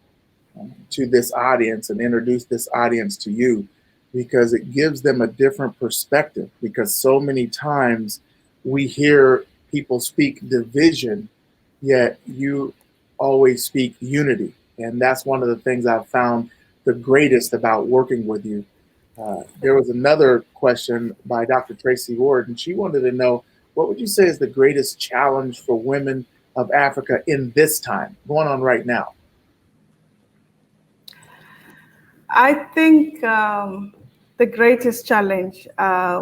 [SPEAKER 1] to this audience and introduce this audience to you, because it gives them a different perspective. Because so many times we hear people speak division, yet you always speak unity. And that's one of the things I've found the greatest about working with you. There was another question by Dr. Tracy Ward, and she wanted to know, what would you say is the greatest challenge for women of Africa in this time, going on right now?
[SPEAKER 2] I think the greatest challenge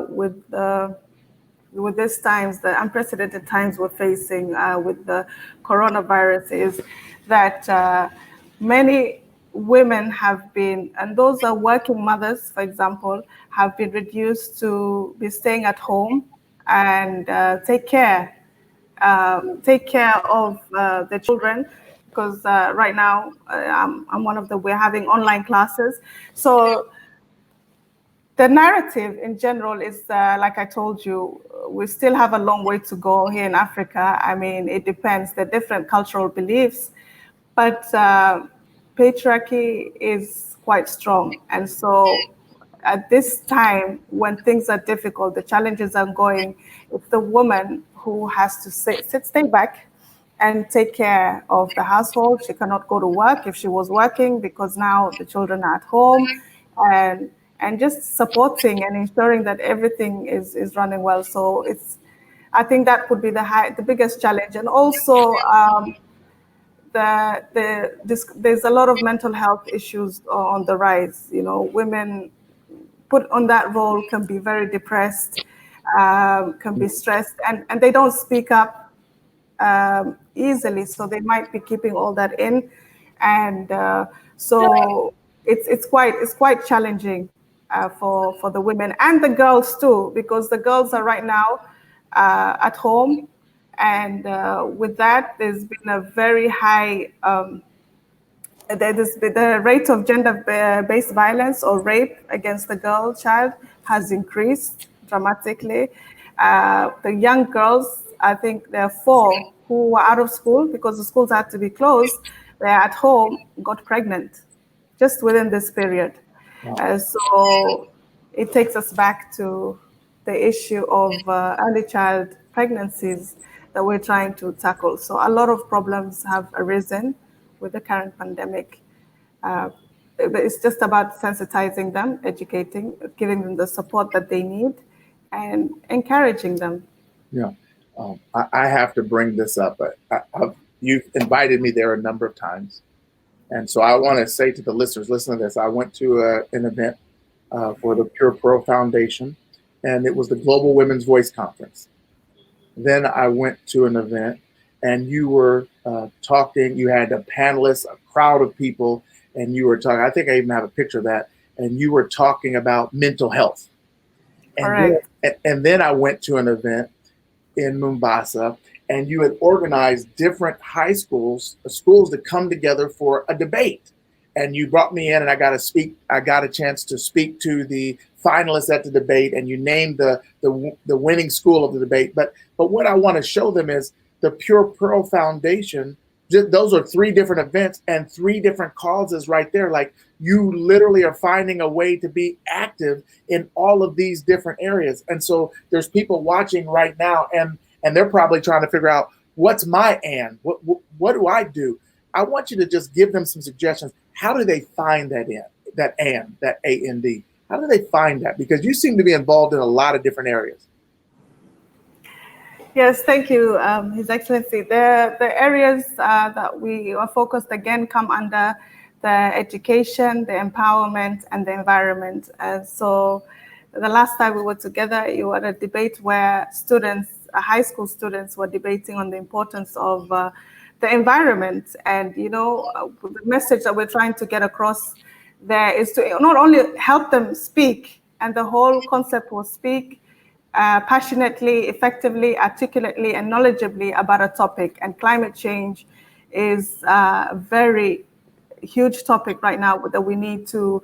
[SPEAKER 2] with these times, the unprecedented times we're facing with the coronavirus, is that many women have been, and those are working mothers, for example, have been reduced to be staying at home and take care of the children, because right now I'm one of the, we're having online classes. So the narrative in general is, like I told you, we still have a long way to go here in Africa. I mean, it depends, the different cultural beliefs, but patriarchy is quite strong. And so at this time, when things are difficult, the challenges are going, it's the woman who has to stay back and take care of the household. She cannot go to work if she was working, because now the children are at home, and just supporting and ensuring that everything is running well. So I think that would be the biggest challenge. And also there's a lot of mental health issues on the rise. You know, women put on that role can be very depressed, can be stressed, and they don't speak up easily, so they might be keeping all that in, and so it's quite challenging for the women and the girls too, because the girls are right now at home, and with that there's been a very high the rate of gender-based violence or rape against the girl child has increased dramatically. The young girls, I think there are 4 who were out of school because the schools had to be closed. They're at home, got pregnant just within this period. So it takes us back to the issue of early child pregnancies that we're trying to tackle. So a lot of problems have arisen with the current pandemic. It's just about sensitizing them, educating, giving them the support that they need, and encouraging them.
[SPEAKER 1] Yeah, I have to bring this up. You've invited me there a number of times. And so I want to say to the listeners, listen to this. I went to an event for the Pure Pro Foundation, and it was the Global Women's Voice Conference. Then I went to an event, and you were talking. You had a panelist, a crowd of people, and you were talking. I think I even have a picture of that. And you were talking about mental health. And then I went to an event in Mombasa, and you had organized different high schools to come together for a debate. And you brought me in, and I got a chance to speak to the finalists at the debate, and you named the winning school of the debate. But what I want to show them is the Pure Pro Foundation. Those are 3 different events and 3 different causes right there. Like, you literally are finding a way to be active in all of these different areas. And so there's people watching right now, and they're probably trying to figure out, what's my and? What do I do? I want you to just give them some suggestions. How do they find that AND? How do they find that? Because you seem to be involved in a lot of different areas.
[SPEAKER 2] Yes, thank you, His Excellency. The areas that we are focused again come under the education, the empowerment, and the environment. And so the last time we were together, you were at a debate where high school students were debating on the importance of the environment. And, the message that we're trying to get across there is to not only help them speak, and the whole concept was speak passionately, effectively, articulately, and knowledgeably about a topic. And climate change is a very huge topic right now that we need to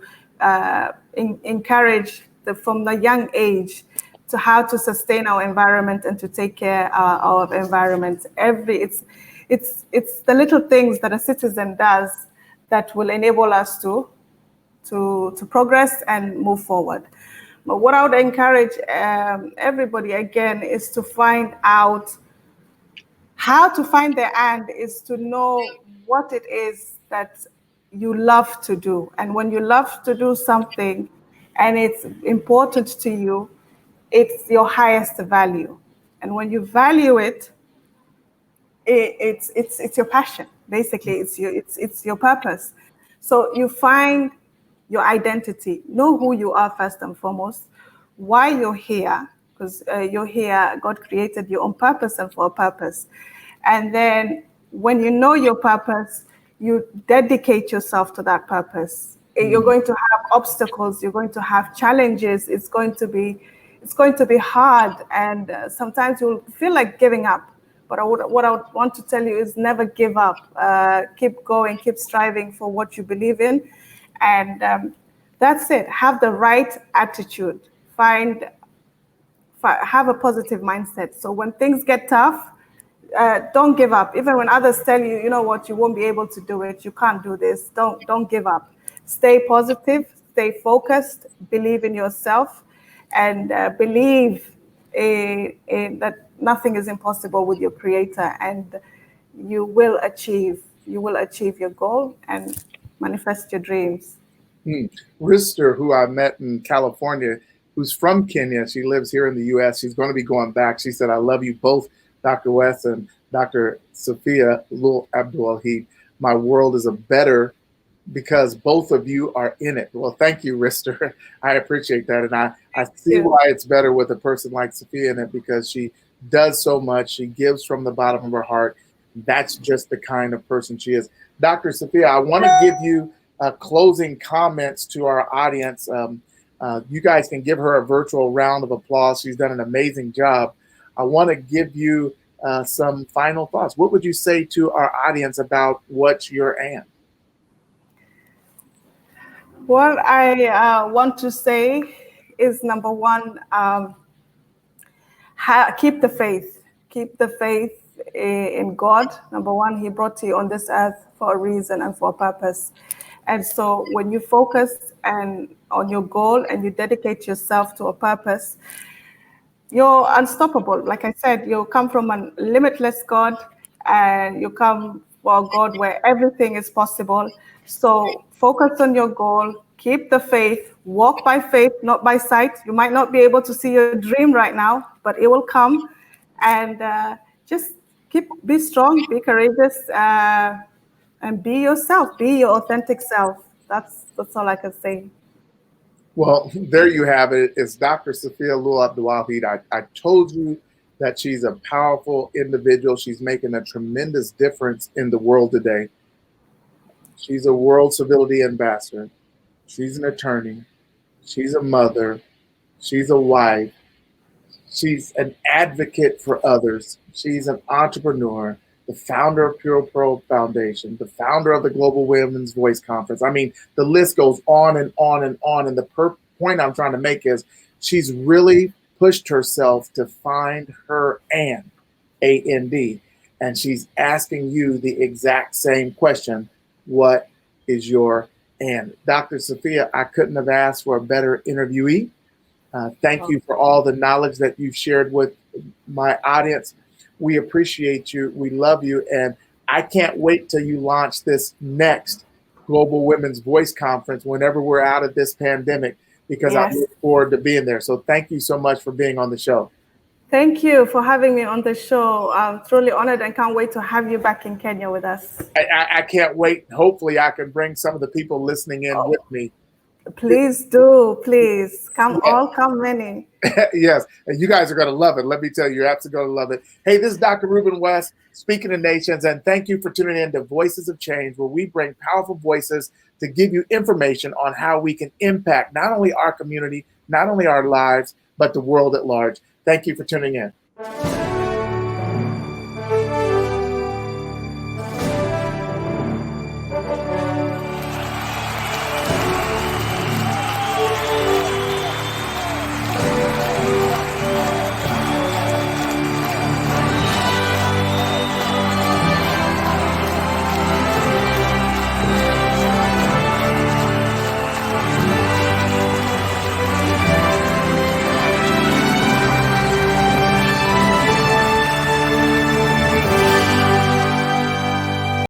[SPEAKER 2] encourage from the young age to how to sustain our environment and to take care of environment. It's the little things that a citizen does that will enable us to progress and move forward. But what I would encourage everybody again is to find out how to find the end, is to know what it is that you love to do. And when you love to do something and it's important to you, it's your highest value. And when you value it, it's your passion. Basically, it's your purpose. So you find your identity, know who you are first and foremost, why you're here, because you're here, God created you on purpose and for a purpose. And then when you know your purpose, you dedicate yourself to that purpose. You're going to have obstacles, you're going to have challenges, it's going to be hard, and sometimes you'll feel like giving up. But what I would want to tell you is never give up. Keep going, keep striving for what you believe in. And that's it. Have the right attitude. Have a positive mindset. So when things get tough, don't give up. Even when others tell you, you know what, you won't be able to do it, you can't do this, don't give up. Stay positive, stay focused, believe in yourself, and believe that nothing is impossible with your creator, and you will achieve your goal and manifest your dreams.
[SPEAKER 1] Rister, who I met in California, who's from Kenya, she lives here in the U.S. She's going to be going back. She said, I love you both, Dr. West and Dr. Safia Lul Abdiwahid. My world is a better because both of you are in it. Well, thank you, Rister. I appreciate that. And I see why it's better with a person like Safia in it, because she does so much. She gives from the bottom of her heart. That's just the kind of person she is. Dr. Safia, I want to give you closing comments to our audience. You guys can give her a virtual round of applause. She's done an amazing job. I want to give you some final thoughts. What would you say to our audience about what you're in?
[SPEAKER 2] What I want to say is, number one, keep the faith. Keep the faith in God. Number one, He brought you on this earth for a reason and for a purpose. And so when you focus on your goal and you dedicate yourself to a purpose, you're unstoppable. Like I said, you come from a limitless God, and you come for a God where everything is possible. So focus on your goal, keep the faith, walk by faith, not by sight. You might not be able to see your dream right now, but it will come. And just be strong, be courageous, and be yourself, be your authentic self. That's all I can say.
[SPEAKER 1] Well, there you have it. It's Dr. Safia Lul Abdiwahid. I told you that she's a powerful individual. She's making a tremendous difference in the world today. She's a World Civility Ambassador. She's an attorney. She's a mother. She's a wife. She's an advocate for others. She's an entrepreneur, the founder of Pure Pearl Foundation, the founder of the Global Women's Voice Conference. I mean, the list goes on and on and on. And the point I'm trying to make is she's really pushed herself to find her and, A-N-D. And she's asking you the exact same question. What is your and? Dr. Safia, I couldn't have asked for a better interviewee. Thank you for all the knowledge that you've shared with my audience. We appreciate you. We love you. And I can't wait till you launch this next Global Women's Voice Conference whenever we're out of this pandemic, because I look forward to being there. So thank you so much for being on the show.
[SPEAKER 2] Thank you for having me on the show. I'm truly honored and can't wait to have you back in Kenya with us.
[SPEAKER 1] I can't wait. Hopefully I can bring some of the people listening in with me.
[SPEAKER 2] Please do. Please come, all come many.
[SPEAKER 1] Yes, and you guys are going to love it. Let me tell you, you're absolutely going to love it. Hey, this is Dr. Ruben West, speaking to nations, and thank you for tuning in to Voices of Change, where we bring powerful voices to give you information on how we can impact not only our community, not only our lives, but the world at large. Thank you for tuning in.